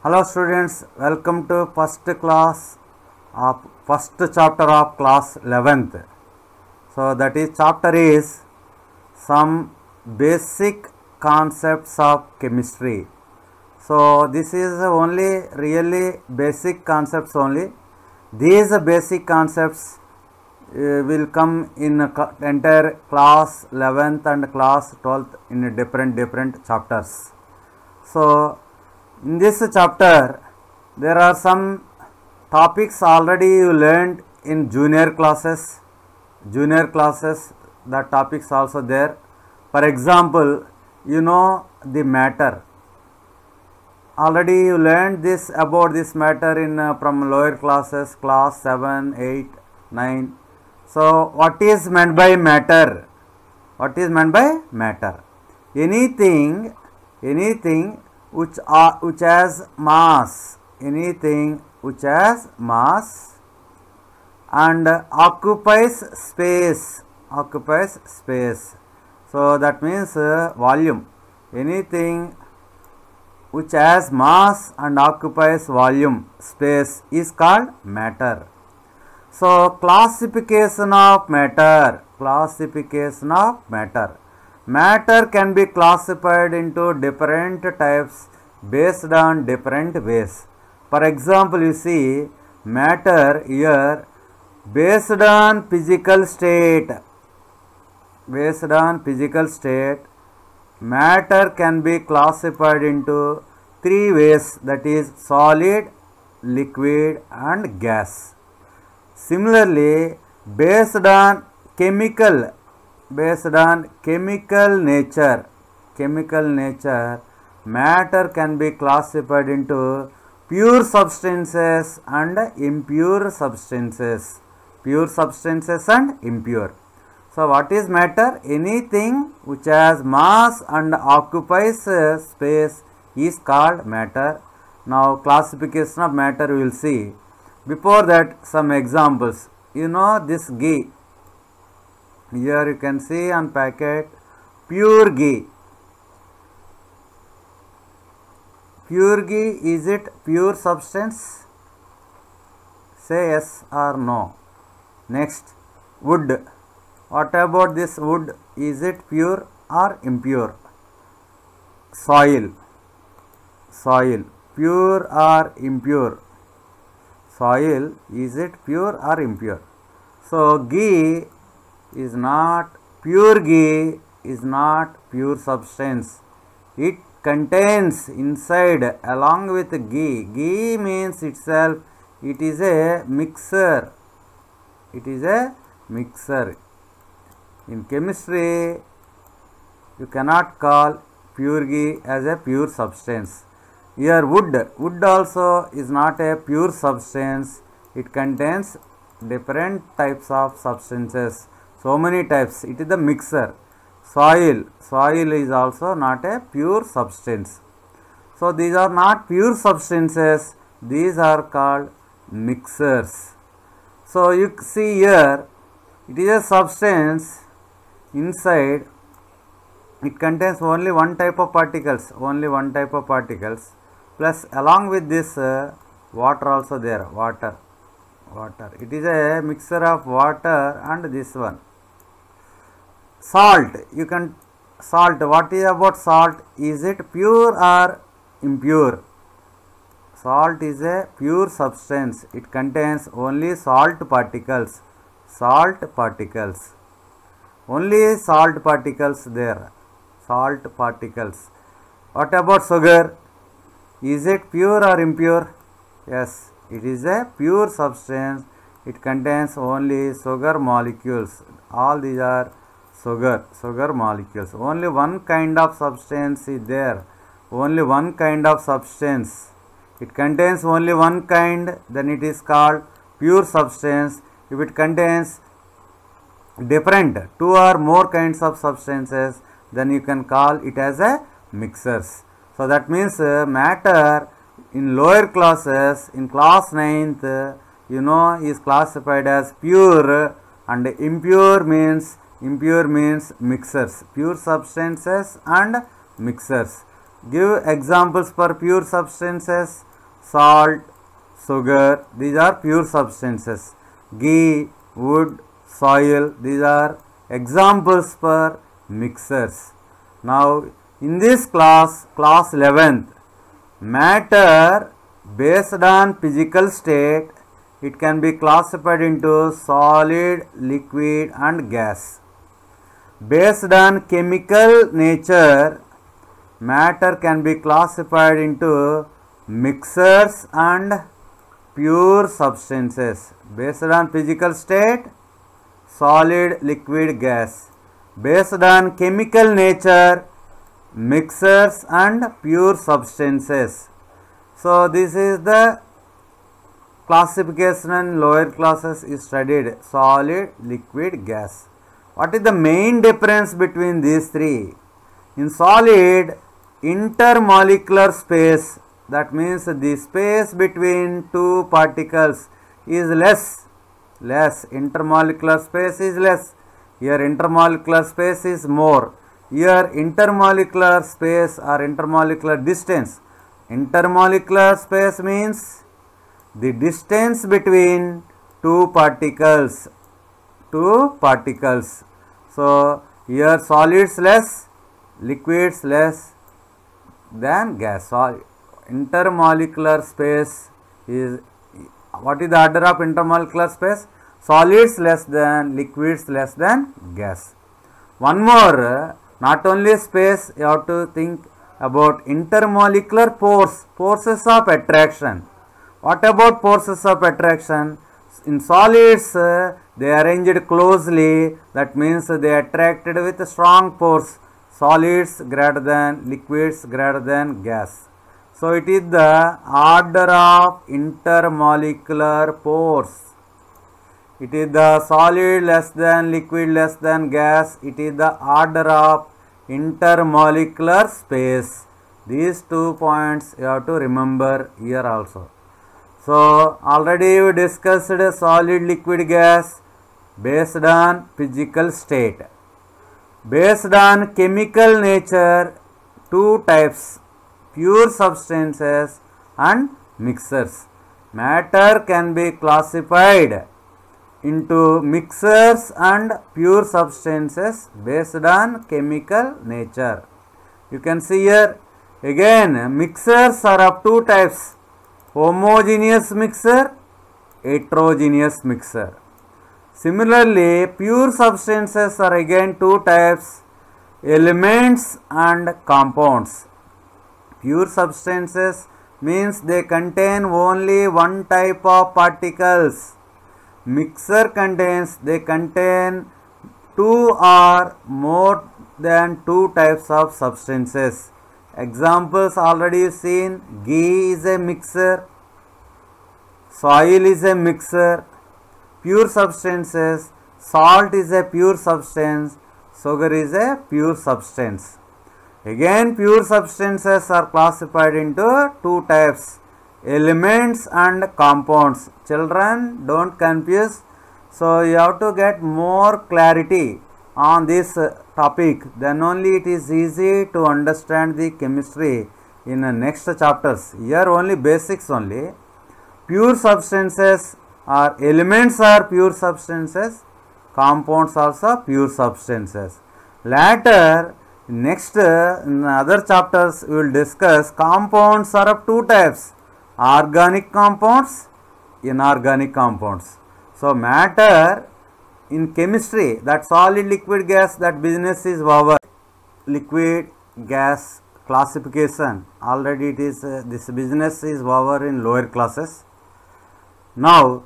Hello students, welcome to first chapter of class 11th. So that is chapter is some basic concepts of chemistry. So this is only really basic concepts only. These basic concepts will come in entire class 11th and class 12th in different chapters. So in this chapter there are some topics already you learned in junior classes. The topics also there. For example, you know the matter. Already you learned this about this matter in from lower classes, class 7, 8, 9. So what is meant by matter? What is meant by matter? Anything which has mass, anything which has mass and occupies space. So that means volume. Anything which has mass and occupies volume, space, is called matter. So classification of matter. Matter can be classified into different types based on different ways. For example, you see matter here based on physical state. Matter can be classified into three ways, that is solid, liquid and gas. Similarly, based on chemical nature, matter can be classified into pure substances and impure substances. So what is matter? Anything which has mass and occupies space is called matter. Now classification of matter we will see. Before that, some examples. You know this ghee. Here you can see on packet pure ghee. Pure ghee, is it pure substance? Say yes or no. Next, wood. What about this wood? Is it pure or impure? Soil. Pure or impure? Soil, is it pure or impure? So ghee is not pure substance. It contains inside along with ghee. Ghee means itself it is a mixer. In chemistry you cannot call pure ghee as a pure substance. Here wood also is not a pure substance. It contains different types of substances. So many types. It is the mixer. Soil is also not a pure substance. So these are not pure substances. These are called mixers. So you see here, it is a substance. Inside it contains only one type of particles. Plus along with this water also there. Water. It is a mixture of water and this one. Salt. What is about salt? Is it pure or impure? Salt is a pure substance. It contains only salt particles. Only salt particles there. What about sugar? Is it pure or impure? Yes, it is a pure substance. It contains only sugar molecules. All these are sugar molecules. Only one kind of substance is there. It contains only one kind, then it is called pure substance. If it contains different two or more kinds of substances, then you can call it as a mixers. So that means matter in lower classes, in class 9th, you know, is classified as pure, and impure means mixers, pure substances and mixers. Give examples for pure substances. salt, sugar, these are pure substances. Ghee, wood, soil, these are examples for mixtures. Now, in this class 11th, matter based on physical state, it can be classified into solid, liquid and gas. Based on chemical nature, matter can be classified into mixtures and pure substances. Based on physical state, solid, liquid, gas. Based on chemical nature, mixtures and pure substances. So, this is the classification in lower classes is studied: solid, liquid, gas. What is the main difference between these three? In solid, intermolecular space, that means the space between two particles is less. Intermolecular space is less. Here intermolecular space is more. Here intermolecular space or intermolecular distance. Intermolecular space means the distance between two particles. So, here solids less, liquids less than gas. So, intermolecular space is, what is the order of intermolecular space? Solids less than, liquids less than gas. One more, not only space, you have to think about intermolecular forces of attraction. What about forces of attraction? In solids, they are arranged closely, that means they are attracted with strong force. Solids greater than, liquids greater than gas. So, it is the order of intermolecular force. It is the solid less than, liquid less than gas. It is the order of intermolecular space. These 2 points you have to remember here also. So, already we discussed solid, liquid, gas based on physical state. Based on chemical nature, two types: pure substances and mixtures. Matter can be classified into mixtures and pure substances based on chemical nature. You can see here again, mixtures are of two types: homogeneous mixture, heterogeneous mixture. Similarly, pure substances are again two types: elements and compounds. Pure substances means they contain only one type of particles. Mixture they contain two or more than two types of substances. Examples already seen: ghee is a mixture, soil is a mixture. Pure substances, salt is a pure substance, sugar is a pure substance. Again, pure substances are classified into two types: elements and compounds. Children, don't confuse. So, you have to get more clarity on this topic, then only it is easy to understand the chemistry in the next chapters. Here only basics only. Pure substances or elements are pure substances, compounds also pure substances. Later, next in other chapters we will discuss compounds are of two types: organic compounds, inorganic compounds. So, matter in chemistry, that solid, liquid, gas, that business is over. Liquid, gas classification, already it is this business is over in lower classes. Now,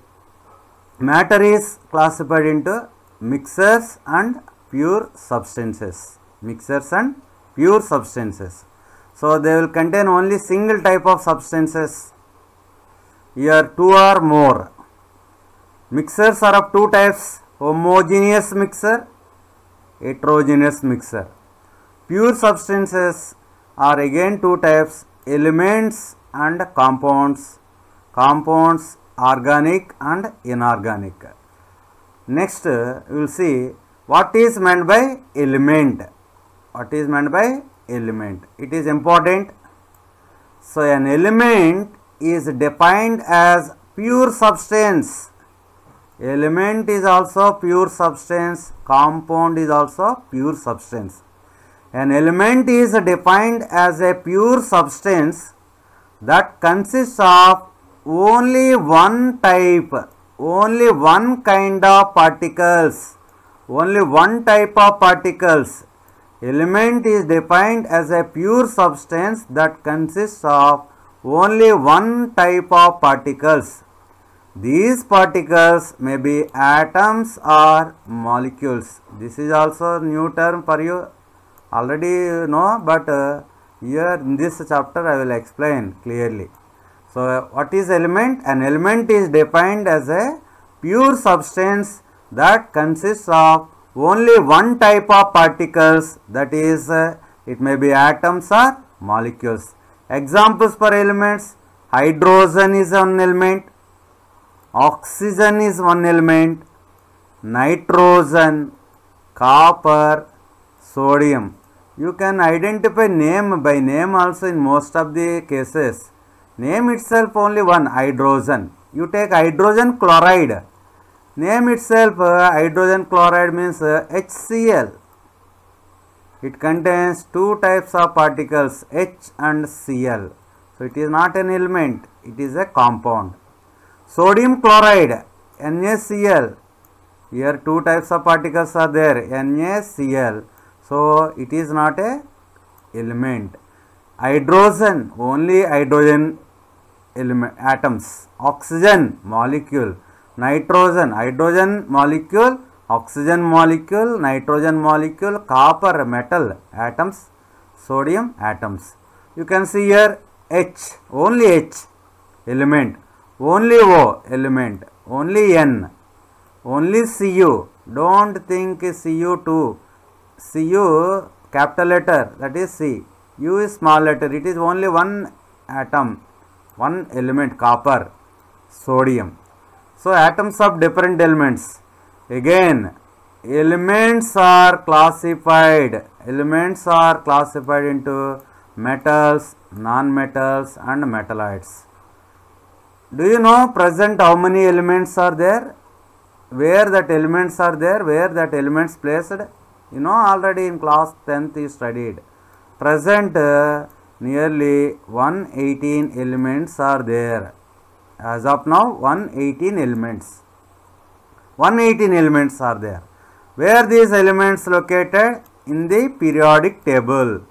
matter is classified into mixtures and pure substances. Mixtures and pure substances. So, they will contain only single type of substances. Here two or more. Mixtures are of two types: homogeneous mixture, heterogeneous mixture. Pure substances are again two types: elements and compounds. Compounds organic and inorganic. Next, we will see what is meant by element. What is meant by element? It is important. So, an element is defined as pure substance. Element is also pure substance, compound is also pure substance. An element is defined as a pure substance that consists of only one type, only one kind of particles, only one type of particles. Element is defined as a pure substance that consists of only one type of particles. These particles may be atoms or molecules. This is also a new term for you, already you know, but here in this chapter I will explain clearly. So, what is element? An element is defined as a pure substance that consists of only one type of particles, that is it may be atoms or molecules. Examples for elements: hydrogen is one element, oxygen is one element, nitrogen, copper, sodium. You can identify name by name also in most of the cases. Name itself only one, hydrogen. You take hydrogen chloride. Name itself hydrogen chloride means HCl. It contains two types of particles, H and Cl. So it is not an element, it is a compound. Sodium chloride, NaCl. Here two types of particles are there, NaCl. So it is not a element. Hydrogen, only hydrogen element, atoms. Oxygen, molecule. Nitrogen, hydrogen molecule, oxygen molecule, nitrogen molecule, copper metal, atoms, sodium atoms. You can see here H, only H, element, only O, element, only N, only Cu. Don't think Cu2, Cu capital letter, that is C, U is small letter, it is only one atom, one element, copper, sodium. So atoms of different elements. Again, elements are classified into metals, non-metals and metalloids. Do you know present how many elements are there? Where that elements are there? Where that elements placed? You know, already in class 10th you studied. Present nearly 118 elements are there. As of now 118 elements. 118 elements are there. Where these elements located? In the periodic table.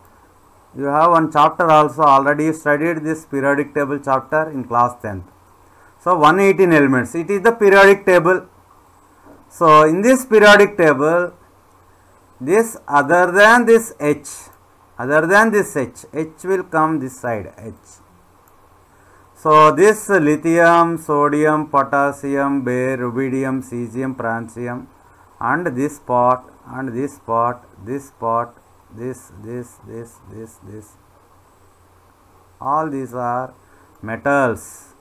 You have one chapter also, already studied this periodic table chapter in class 10th. So 118 elements, it is the periodic table. So in this periodic table, this other than this H will come this side, H. So this lithium, sodium, potassium, barium, rubidium, cesium, francium, and this part, and this part, this part, this, all these are metals.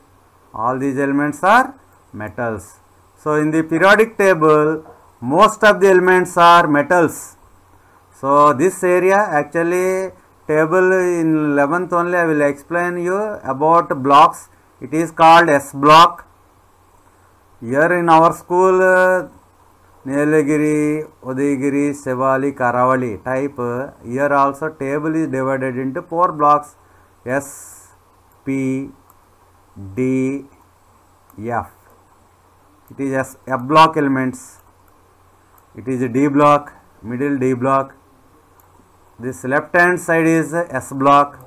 All these elements are metals. So in the periodic table, most of the elements are metals. So this area, actually table in 11th only I will explain you about blocks. It is called S block. Here in our school, Nilagiri, Udayagiri, Sevali, Karavali type, here also table is divided into 4 blocks: S, P, D, F. It is F block elements. It is a D block, middle D block. This left hand side is S block,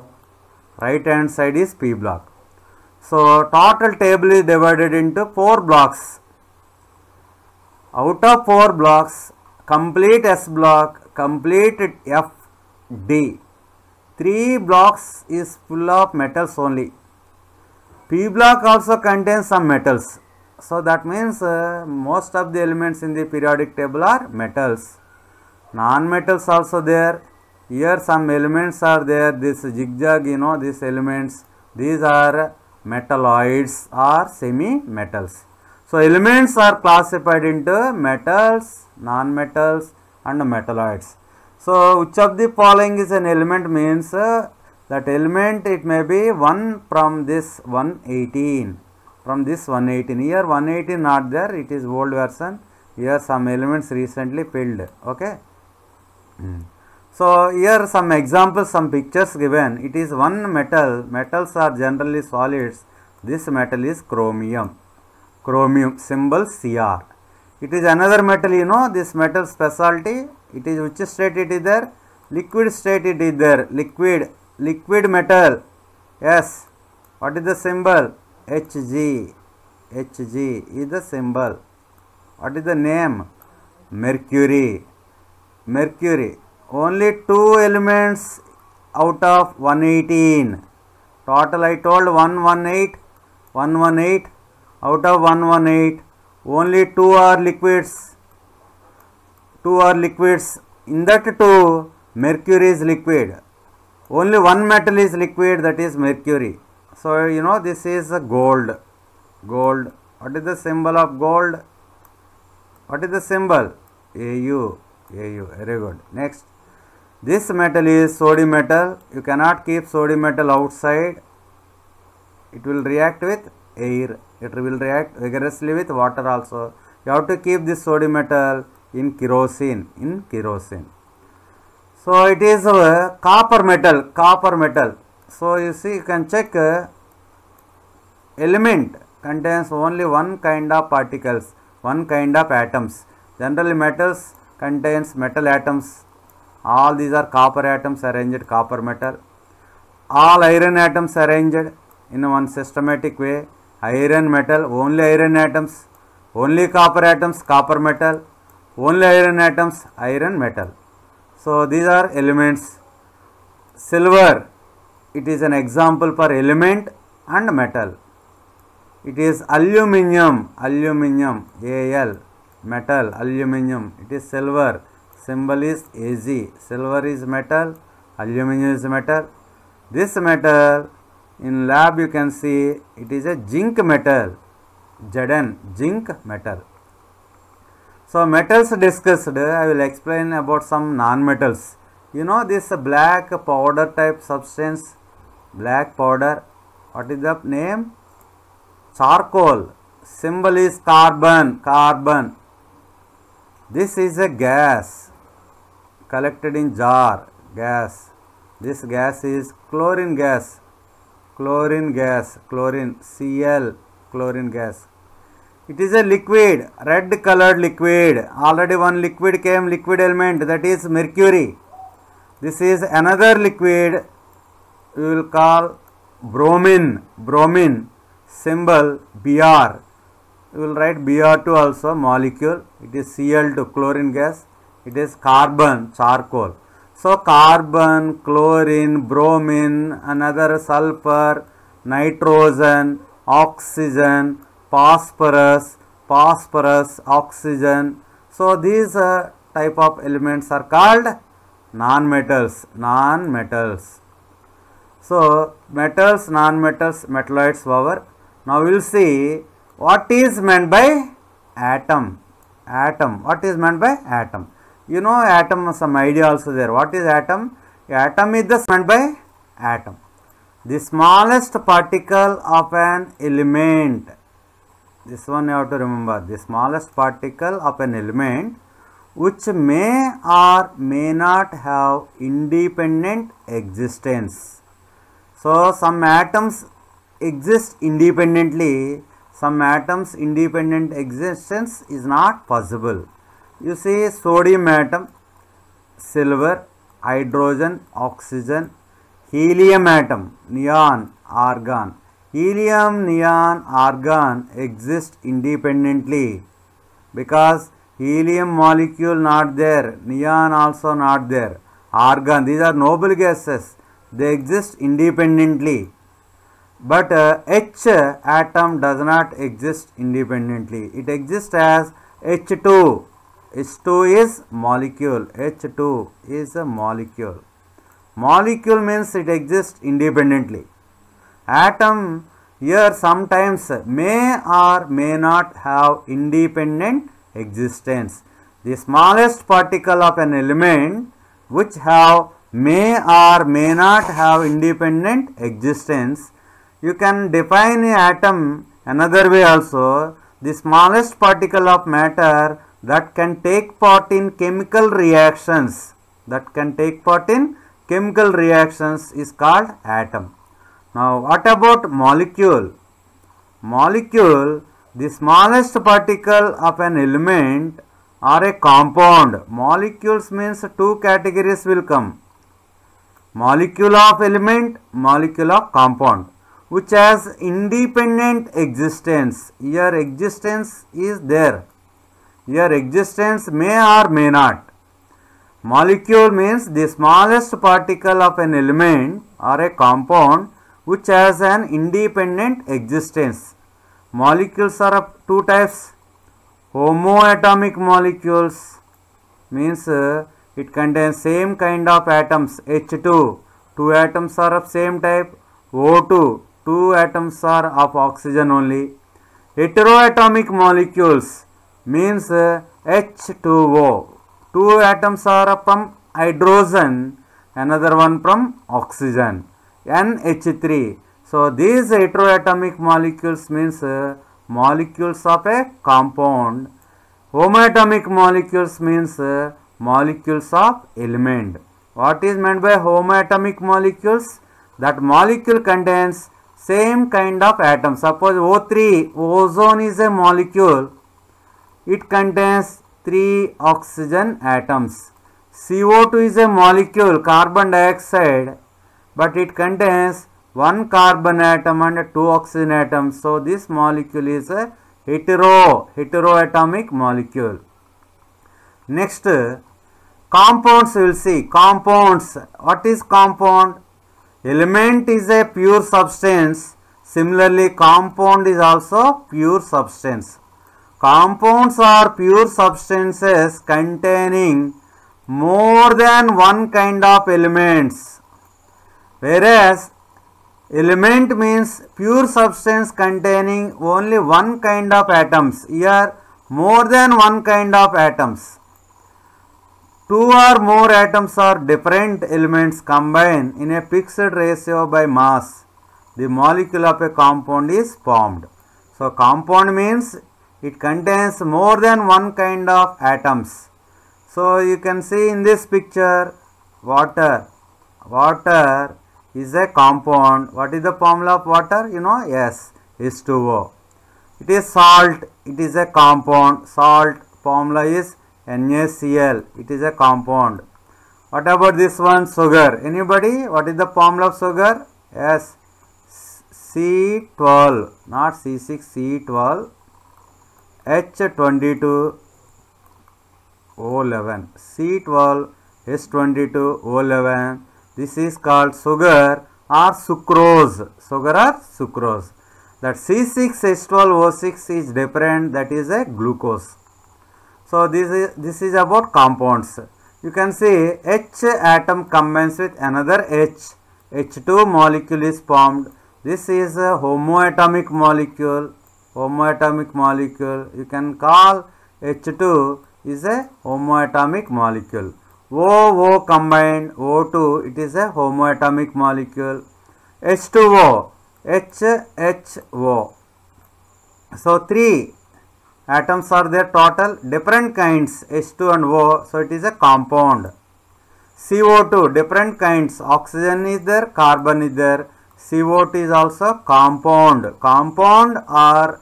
right hand side is P block. So total table is divided into 4 blocks. Out of 4 blocks, complete S block, complete F, D. 3 blocks is full of metals only. P block also contains some metals. So that means most of the elements in the periodic table are metals. Non-metals also there. Here some elements are there. This zigzag, you know, these elements. These are metalloids or semi-metals. So elements are classified into metals, non-metals and metalloids. So which of the following is an element means That element, it may be 1 from this 118. From this 118. Here 118 not there, it is old version. Here some elements recently filled. Okay. So here some examples, some pictures given. It is one metal. Metals are generally solids. This metal is chromium. Chromium, symbol Cr. It is another metal, you know, this metal specialty. It is which state it is there? Liquid state it is there. Liquid metal. Yes. What is the symbol? Hg. Hg is the symbol. What is the name? Mercury. Mercury. Only 2 elements out of 118. Total I told 118. 118. Out of 118. Only 2 are liquids. 2 are liquids. In that 2, mercury is liquid. Only one metal is liquid, that is mercury. So, you know, this is a gold. Gold. What is the symbol of gold? What is the symbol? Au. Au. Very good. Next. This metal is sodium metal. You cannot keep sodium metal outside. It will react with air. It will react vigorously with water also. You have to keep this sodium metal in kerosene. In kerosene. So it is copper metal. Copper metal. So you see, you can check element contains only one kind of particles, one kind of atoms. Generally metals contains metal atoms. All these are copper atoms arranged, copper metal. All iron atoms arranged in one systematic way. Iron metal, only iron atoms. Only copper atoms, copper metal. Only iron atoms, iron metal. So these are elements. Silver, it is an example for element and metal. It is aluminium, aluminium, Al, metal, aluminium. It is silver. Symbol is Ag. Silver is metal, aluminium is metal. This metal in lab you can see it is a zinc metal. Zn, zinc metal. So metals discussed, I will explain about some non-metals. You know this black powder type substance, black powder. What is the name? Charcoal. Symbol is carbon, carbon. This is a gas collected in jar, gas. This gas is chlorine gas, chlorine gas, chlorine, Cl, chlorine gas. It is a liquid, red colored liquid. Already one liquid came, liquid element, that is mercury. This is another liquid, we will call bromine, bromine, symbol Br. We will write Br2 also, molecule. It is Cl2, chlorine gas. It is carbon, charcoal. So carbon, chlorine, bromine, another sulfur, nitrogen, oxygen, phosphorus, oxygen. So these type of elements are called non-metals, non-metals. So metals, non-metals, metalloids over. Now we will see what is meant by atom. Atom. What is meant by atom? You know atom, some idea also there. What is atom? Atom is the meant by atom. The smallest particle of an element. This one you have to remember. The smallest particle of an element which may or may not have independent existence. So some atoms exist independently. Some atoms independent existence is not possible. You see sodium atom, silver, hydrogen, oxygen, helium atom, neon, argon. Helium, neon, argon exist independently because helium molecule not there, neon also not there, argon, these are noble gases, they exist independently. But H atom does not exist independently. It exists as H2. H2 is molecule. H2 is a molecule. Molecule means it exists independently. Atom here sometimes may or may not have independent existence. The smallest particle of an element which have may or may not have independent existence. You can define an atom another way also. The smallest particle of matter that can take part in chemical reactions, is called atom. Now what about molecule? Molecule, the smallest particle of an element or a compound. Molecules means two categories will come. Molecule of element, molecule of compound, which has independent existence. Your existence is there. Your existence may or may not. Molecule means the smallest particle of an element or a compound which has an independent existence. Molecules are of two types. Homoatomic molecules means it contains same kind of atoms. H2, two atoms are of same type. O2, two atoms are of oxygen only. Heteroatomic molecules means H2O, two atoms are from hydrogen, another one from oxygen, NH3. So these heteroatomic molecules means molecules of a compound. Homoatomic molecules means molecules of element. What is meant by homoatomic molecules? That molecule contains same kind of atom. Suppose O3, ozone is a molecule. It contains 3 oxygen atoms. CO2 is a molecule, carbon dioxide, but it contains 1 carbon atom and 2 oxygen atoms. So this molecule is a heteroatomic molecule. Next, compounds we will see. Compounds. What is compound? Element is a pure substance. Similarly, compound is also pure substance. Compounds are pure substances containing more than one kind of elements, whereas element means pure substance containing only one kind of atoms. Here more than one kind of atoms. Two or more atoms or different elements combine in a fixed ratio by mass. The molecule of a compound is formed. So compound means it contains more than one kind of atoms. So you can see in this picture water. Water is a compound. What is the formula of water? You know, yes, H2O. It is salt. It is a compound. Salt formula is NaCl. It is a compound. What about this one? Sugar. Anybody? What is the formula of sugar? Yes, C12, not C6, C12, H22O11. C12, H22O11. This is called sugar or sucrose. Sugar or sucrose. That C6H12O6 is different. That is a glucose. So this is about compounds. You can see H atom combines with another H. H2 molecule is formed. This is a homoatomic molecule. Homoatomic molecule. You can call H2 is a homoatomic molecule. O combined O2, it is a homoatomic molecule. H2O, HHO. So 3 atoms are there total, different kinds, H2 and O. So it is a compound. CO2, different kinds, oxygen is there, carbon is there. CO2 is also compound. Compound are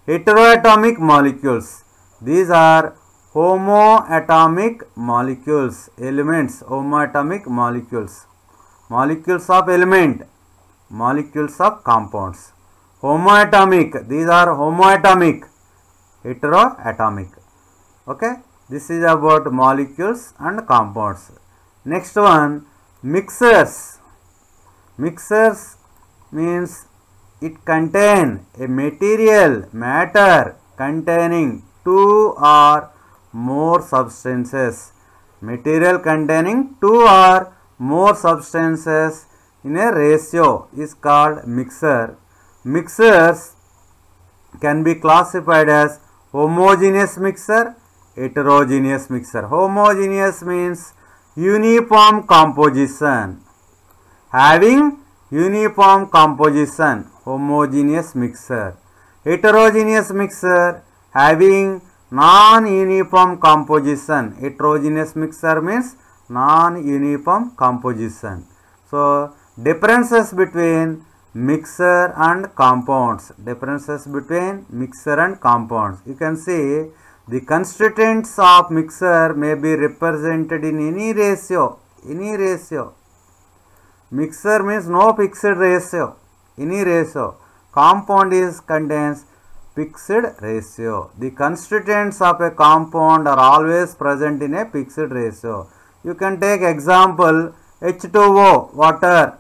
heteroatomic molecules. These are homoatomic molecules, elements, homoatomic molecules. Molecules of element, molecules of compounds. Homoatomic, these are homoatomic, heteroatomic. Okay, this is about molecules and compounds. Next one, mixers. Mixers means it contain a matter containing 2 or more substances. Material containing 2 or more substances in a ratio is called mixer. Mixers can be classified as homogeneous mixer, heterogeneous mixer. Homogeneous means uniform composition. Having uniform composition, homogeneous mixture. Heterogeneous mixture, having non-uniform composition. Heterogeneous mixture means non-uniform composition. So, differences between mixture and compounds. Differences between mixture and compounds. You can see the constituents of mixture may be represented in any ratio. Any ratio. Mixture means no fixed ratio. Any ratio. Compound is contains fixed ratio. The constituents of a compound are always present in a fixed ratio. You can take example H2O, water.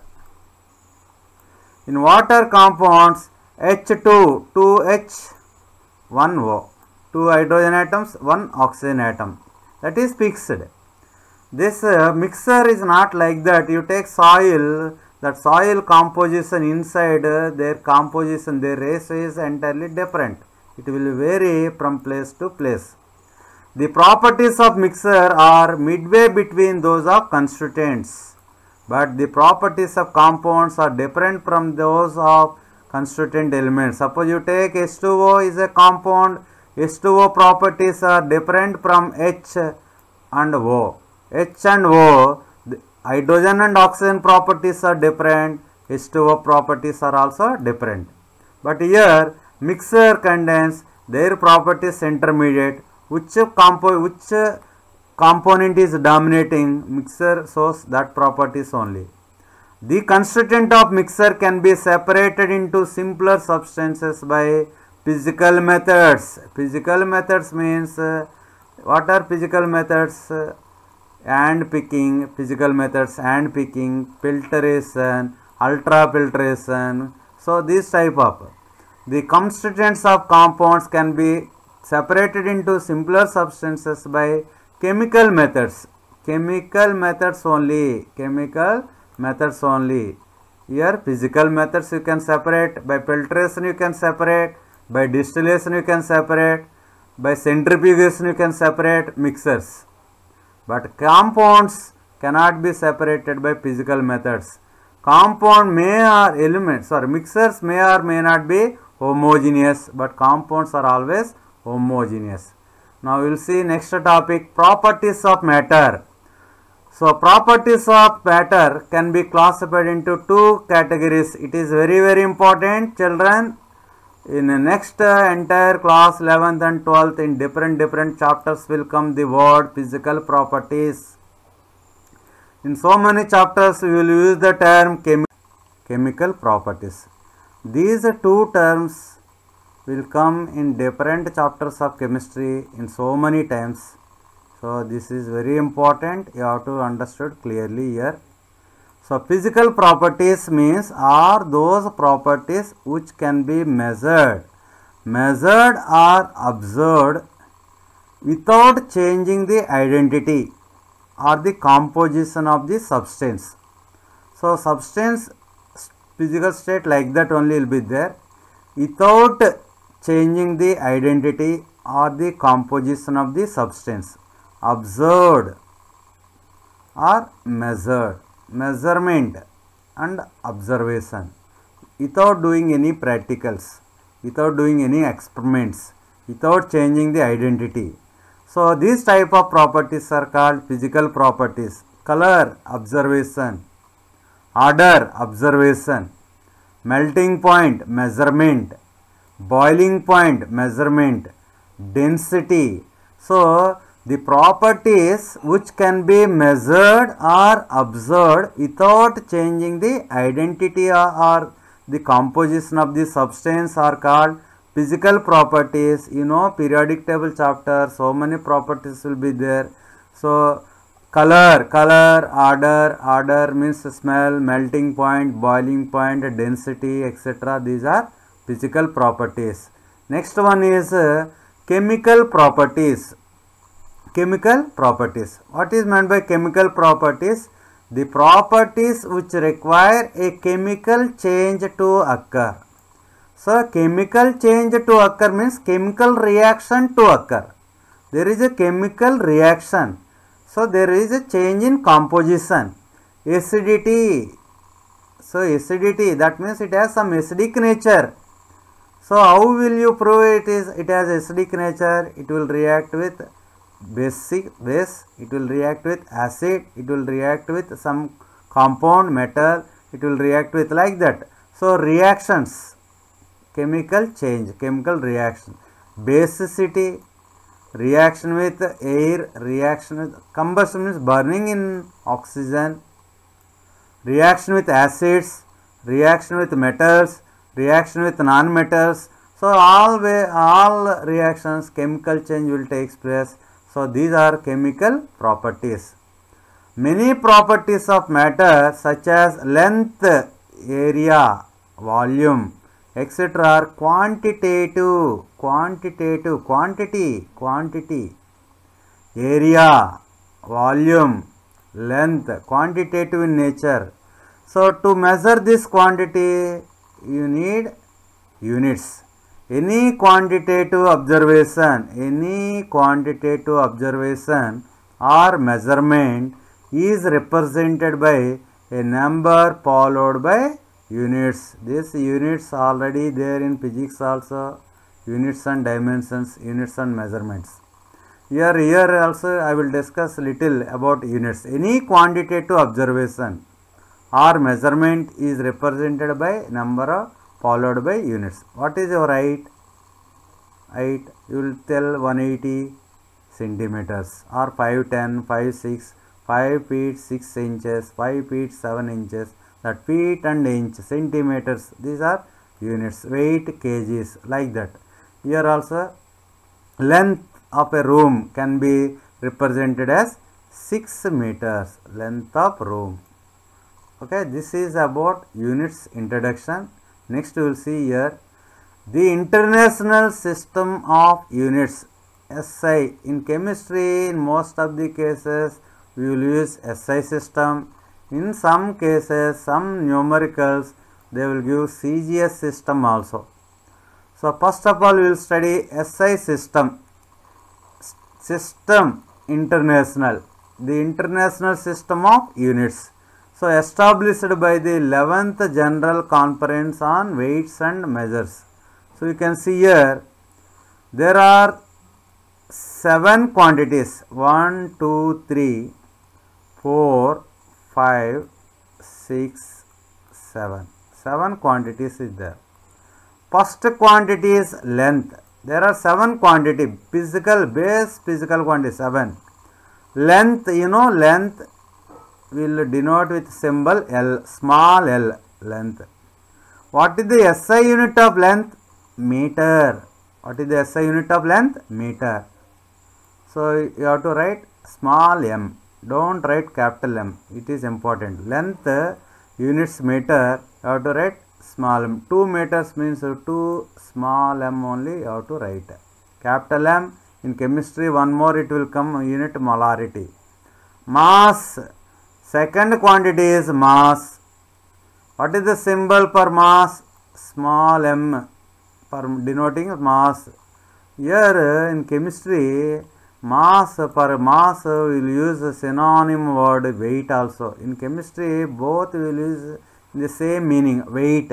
In water compounds, H2, 2H, 1O. 2 hydrogen atoms, 1 oxygen atom. That is fixed. This mixture is not like that. You take soil, that soil composition inside, their composition, their ratio is entirely different. It will vary from place to place. The properties of mixture are midway between those of constituents, but the properties of compounds are different from those of constituent elements. Suppose you take H2O is a compound, H2O properties are different from H and O. H and O, the hydrogen and oxygen properties are different, H2O properties are also different. But here mixture contains their properties intermediate. Which component is dominating, mixture shows that properties only. The constituent of mixture can be separated into simpler substances by physical methods. Physical methods means what are physical methods? And picking, physical methods, and picking, filtration, ultrafiltration. So this type of the constituents of compounds can be separated into simpler substances by chemical methods. Chemical methods only. Chemical methods only. Here physical methods you can separate, by filtration you can separate, by distillation you can separate, by centrifugation you can separate mixtures. But compounds cannot be separated by physical methods. Compound may or elements or mixtures may or may not be homogeneous, but compounds are always homogeneous. Now we will see next topic, properties of matter. So properties of matter can be classified into two categories. It is very important, children. In the next entire class 11th and 12th in different chapters will come the word physical properties. In so many chapters we will use the term chemical properties. These two terms will come in different chapters of chemistry in so many times. So this is very important. You have to understood clearly here. So physical properties means are those properties which can be measured or observed without changing the identity or the composition of the substance. So substance physical state like that only will be there without changing the identity or the composition of the substance. Observed or measured. Measurement and observation without doing any practicals, without doing any experiments, without changing the identity. So these type of properties are called physical properties. Color, observation. Order, observation. Melting point, measurement. Boiling point, measurement. Density. So the properties which can be measured or observed without changing the identity or the composition of the substance are called physical properties. You know, periodic table chapter, so many properties will be there. So color, order means smell, melting point, boiling point, density, etc. These are physical properties. Next one is chemical properties. Chemical properties. What is meant by chemical properties? The properties which require a chemical change to occur. So chemical change to occur means chemical reaction to occur. There is a chemical reaction. So there is a change in composition. Acidity. So acidity, that means it has some acidic nature. So how will you prove it has acidic nature? It will react with base, it will react with acid, it will react with some compound metal, it will react with like that. So reactions, chemical change, chemical reaction. Basicity, reaction with air, reaction with combustion means burning in oxygen, reaction with acids, reaction with metals, reaction with non-metals. So all reactions, chemical change will take place. So these are chemical properties. Many properties of matter such as length, area, volume, etc. are quantitative, quantity, area, volume, length, quantitative in nature. So to measure this quantity, you need units. Any quantitative observation or measurement is represented by a number followed by units. These units already there in physics also, units and dimensions, units and measurements. Here also I will discuss little about units. Any quantitative observation or measurement is represented by number followed by units. What is your height? Height, you will tell 180 centimeters or 5'10", 5'6", 5 feet 6 inches, 5 feet 7 inches, that feet and inch, centimeters, these are units. Weight, kgs, like that. Here also length of a room can be represented as 6 meters, length of room. Okay, this is about units introduction. Next we will see here the International System of Units, SI. In chemistry, in most of the cases we will use SI system. In some cases, some numericals, they will give CGS system also. So first of all we will study SI system. System International, the International System of Units. So established by the 11th General Conference on Weights and Measures. So you can see here there are 7 quantities, 1, 2, 3, 4, 5, 6, 7. 7 quantities is there. First quantity is length. There are 7 quantity, physical quantity 7. Length, length will denote with symbol L, small l, length. What is the SI unit of length? Meter. What is the SI unit of length? Meter. So you have to write small m. Don't write capital M. It is important. Length units meter, you have to write small m. 2 meters means 2 small m only you have to write. Capital M. In chemistry one more it will come, unit molarity. Mass. Second quantity is mass. What is the symbol for mass? Small m, for denoting mass. Here in chemistry, for mass we will use a synonym word weight also. In chemistry both we will use the same meaning, weight.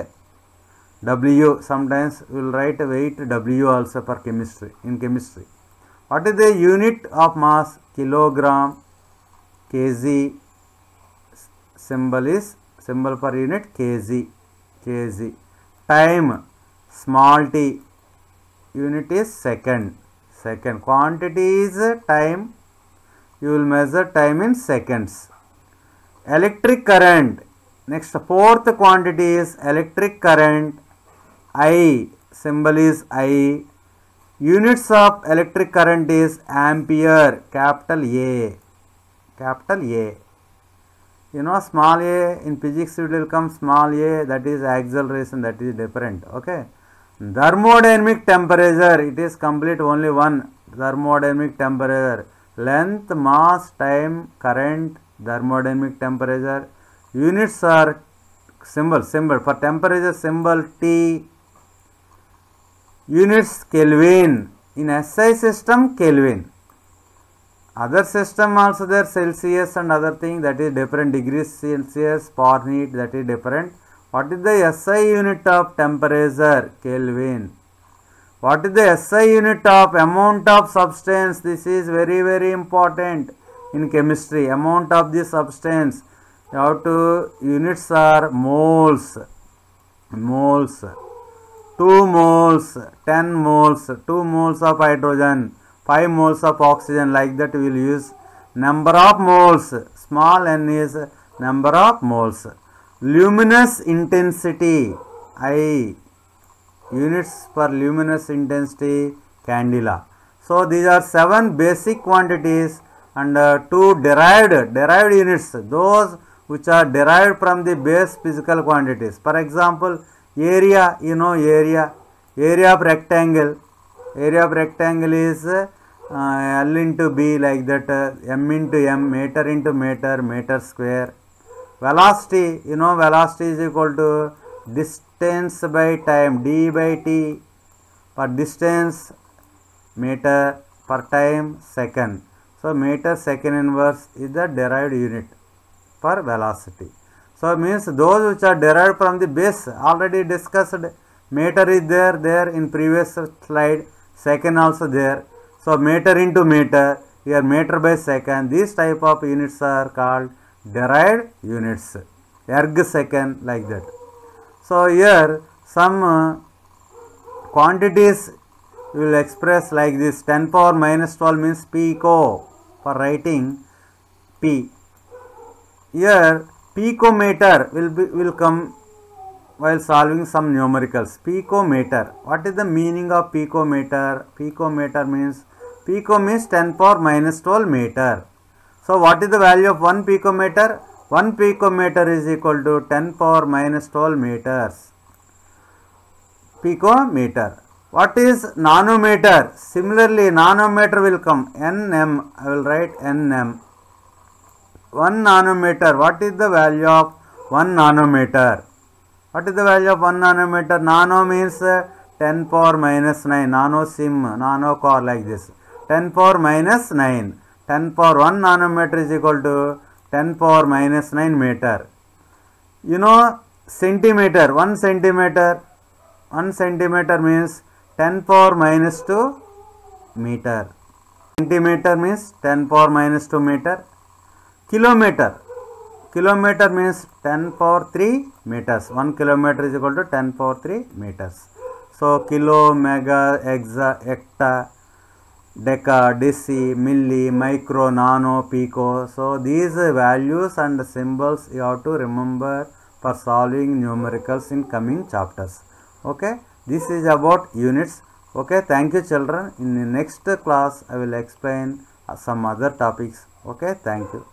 W, sometimes we will write weight W also for chemistry, in chemistry. What is the unit of mass? Kilogram, kg. Symbol for unit kg. Time, small t. Unit is second. Quantity is time. You will measure time in seconds. Electric current. Next, fourth quantity is electric current. I, symbol is I. Units of electric current is ampere, capital A. Small a, in physics it will come small a, that is acceleration, that is different. Okay. Thermodynamic temperature, it is complete only one. Thermodynamic temperature, length, mass, time, current, thermodynamic temperature. Units are symbol for temperature, symbol T. Units Kelvin. In SI system, Kelvin. Other system also there, Celsius and other thing, that is different, degrees Celsius, Fahrenheit, that is different. What is the SI unit of temperature? Kelvin. What is the SI unit of amount of substance? This is very, very important in chemistry. Amount of the substance. You have to, units are moles. Moles. 2 moles, 10 moles, 2 moles of hydrogen, 5 moles of oxygen, like that we will use. Number of moles, small n is number of moles. Luminous intensity, I, units for luminous intensity, candela. So these are 7 basic quantities and 2 derived units, those which are derived from the base physical quantities. For example, area, you know, area of rectangle is L into B, like that, M into M, meter into meter, meter square. Velocity, you know, velocity is equal to distance by time, d by t, for distance meter, per time second. So meter second inverse is the derived unit for velocity. So means those which are derived from the base, already discussed. Meter is there in previous slide, second also there. So meter into meter, here meter by second, these type of units are called derived units, erg second, like that. So here some quantities we will express like this. 10 power minus 12 means pico, for writing P. Here picometer will come while solving some numericals. Picometer. What is the meaning of picometer? Picometer means, pico means 10 power minus 12 meter. So what is the value of 1 picometer? 1 picometer is equal to 10 power minus 12 meters. Picometer. What is nanometer? Similarly, nanometer will come. Nm, I will write Nm. 1 nanometer. What is the value of 1 nanometer? What is the value of 1 nanometer? Nano means 10 power minus 9. Nano sim, nano core, like this. 10 power minus 9. 10 power 1 nanometer is equal to 10 power minus 9 meter. You know, centimeter. 1 centimeter. 1 centimeter means 10 power minus 2 meter. Centimeter means 10 power minus 2 meter. Kilometer. Kilometer means 10 power 3 meters. 1 kilometer is equal to 10 power 3 meters. So kilo, mega, hexa, hecta, deca, deci, milli, micro, nano, pico. So these values and symbols you have to remember for solving numericals in coming chapters. Okay, this is about units. Okay, thank you children. In the next class I will explain some other topics. Okay, thank you.